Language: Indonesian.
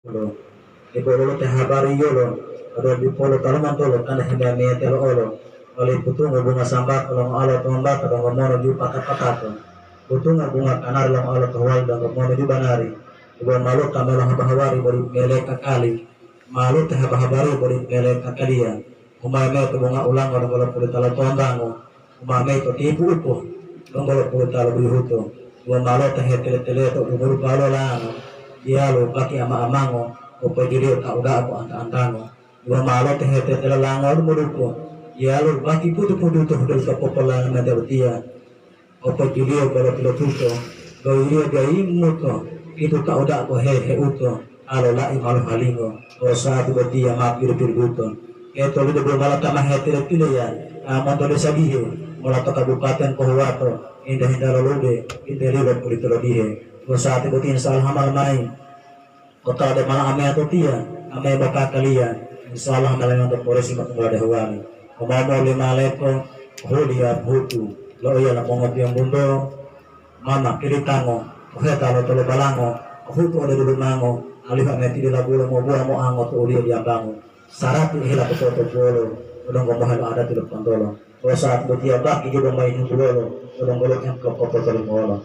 Lo ipo lo teh habari yolo ado di polo talaman tolo kana henda me telo olo oleh putungo bunga sambak long alo tomba kada ngomono di pakat-pakato putungo bunga kanar long alo tawal dan ngomono di banari ibo malu kamelo habari bari mele kakali malu teh habari bari mele kakalia umay me to bunga ulang olo ngolo puli talo tombango umay me to tipu upo ngolo puli talo bihuto ibo malu teh tele-tele to umur palo lango dialo baki ama-amango opo jiri ka uga ako anta-antano iwa malo te hete tela lango muruko dialo baki putu-putu to hudul ka popolangan na dabatia opo jiri balo pilotuto do irio dia imuto itu ka uga ako he uto alo lai malo halingo o saatu batia ma piru-piru eto lido malo tama hete tele ya amonto de sabihe mula to kabupaten Pohuwato indah-indah lolude indah lido pulito lodihe o saatu batia sal hamal mai kota ada malang ame atau tia ame baka kalian insyaallah malang untuk polisi makmula dahwani umamo lima leko holia butu lo iya na mongot yang bundo mama kiri tango oheta lo tolo balango hutu ada dulu mango alih ame tidak labulo mo buah mo ango to ulia dia bangun syarat hila pesoto polo udang gomohelo ada tidak pantolo o saat betia baki juga main bolo udang bolo yang kopo tolo